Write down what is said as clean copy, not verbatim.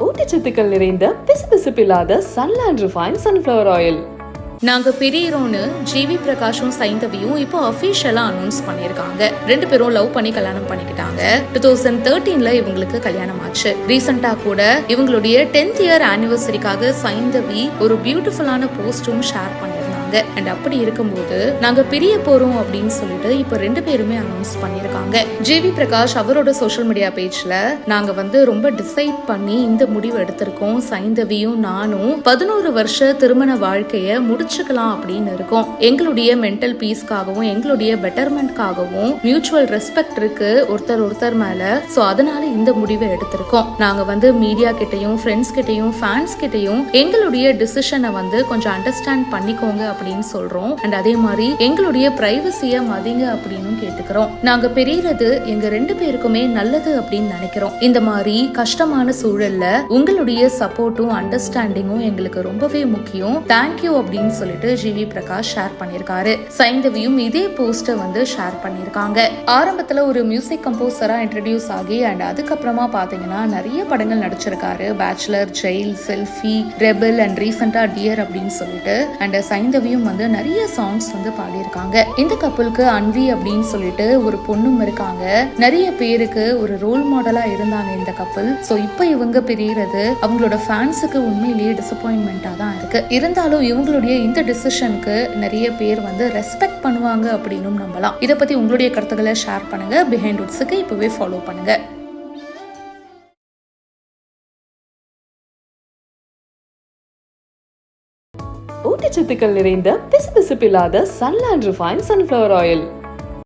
ஊட்டச்சத்துக்கள் நிறைந்த பிசுபிசுப்பில்லாத Sunland refine sunflower oil. நாங்க பிரியறோம்னு ஜிவி பிரகாஷும் சைந்தவியும் இப்போ அபிஷியலா அனௌன்ஸ் பண்ணிருக்காங்க. 2 பேரும் லவ் பண்ணி கல்யாணம் பண்ணிக்கிட்டாங்க. 2013ல இவங்களுக்கு கல்யாணம் ஆச்சு. ரீசெண்டா கூட இவங்களுடைய 10th இயர் ஆனிவர்சரிக்காக சைந்தவி ஒரு பியூட்டிஃபுல்லான போஸ்டும் ஷேர் பண்ணிருந்தாங்க. அண்ட் அப்படி இருக்கும்போது நாங்க பிரிய போறோம் அப்படின்னு சொல்லிட்டு இப்ப 2 பேருமே அனௌன்ஸ் பண்ணிருக்காங்க. ஜிவி பிரகாஷ் அவரோட சோஷியல் மீடியா பேஜ்ல நாங்க ரொம்ப டிசைட் பண்ணி இந்த முடிவு எடுத்திருக்கோம். சைந்தவியும் நானும் 11 வருஷ திருமண வாழ்க்கைய முடிச்சுக்கலாம் அப்படின்னு இருக்கோம். எங்களுடைய மென்டல் பீஸ்க்காகவும் எங்களுடைய பெட்டர்மெண்ட்காகவும் மியூச்சுவல் ரெஸ்பெக்ட் இருக்கு ஒருத்தர் மேல. சோ அதனால இந்த முடிவை எடுத்திருக்கோம். நாங்க மீடியா கிட்டையும் ஃப்ரெண்ட்ஸ் கிட்டையும் ஃபேன்ஸ் கிட்டையும் எங்களுடைய டிசிஷனை கொஞ்சம் அண்டர்ஸ்டாண்ட் பண்ணிக்கோங்க அப்படின்னு சொல்றோம். அண்ட் அதே மாதிரி எங்களுடைய பிரைவசிய மதிங்க அப்படின்னு கேட்டுக்கிறோம். நாங்க பெரியறது எங்க 2 பேருக்குமே நல்லது அப்படின்னு நினைக்கிறோம். இந்த மாதிரி கஷ்டமான சூழல்ல உங்களுடைய சப்போர்ட்டும் அண்டர்ஸ்டாண்டிங்கும் எங்களுக்கு ரொம்பவே முக்கியம். தேங்க்யூ அப்படின்னு சொல்லிட்டு ஜிவி பிரகாஷ் ஷேர் பண்ணிருக்காரு. சைந்தவியும் இதே போஸ்ட ஷேர் பண்ணிருக்காங்க. ஆரம்பத்துல ஒரு மியூசிக் கம்போசரா இன்ட்ரோடியூஸ் ஆகி அண்ட் அதுக்கப்புறமா பாத்தீங்கன்னா நிறைய படங்கள் நடிச்சிருக்காரு. Bachelor, jail, selfie, rebel and ரீசெண்டா டியர் அப்படின்னு சொல்லிட்டு அண்ட் சைந்தவி நிறைய சாங்ஸ் பாடியிருக்காங்க. இந்த கப்பலுக்கு அன்வி அப்படின்னு சொல்லிட்டு ஒரு பொண்ணும் இருக்காங்க. நிறைய பேருக்கு ஒரு ரோல் மாடலா இருந்தாங்க இந்த கப்பல். சோ இப்ப இவங்க பிரியறது அவங்களோட ஃபேன்ஸுக்கு உண்மையிலேயே டிசப்பாயின்மெண்டா தான் இருக்கு. இருந்தாலும் இவங்களுடைய இந்த டிசிஷனுக்கு நிறைய பேர் ரெஸ்பெக்ட் பண்ணுவாங்க அப்படின்னு நம்பலாம். இதை பத்தி உங்களுடைய கருத்துக்களை ஷேர் பண்ணுங்க. பிஹைண்ட் வுட்ஸுக்கு இப்பவே ஃபாலோ பண்ணுங்க. ஊட்டச்சத்துக்கள் நிறைந்த பிசுபிசுப்பில்லாத சன்லேண்ட் ரிஃபைன் சன்ஃப்ளவர் ஆயில்.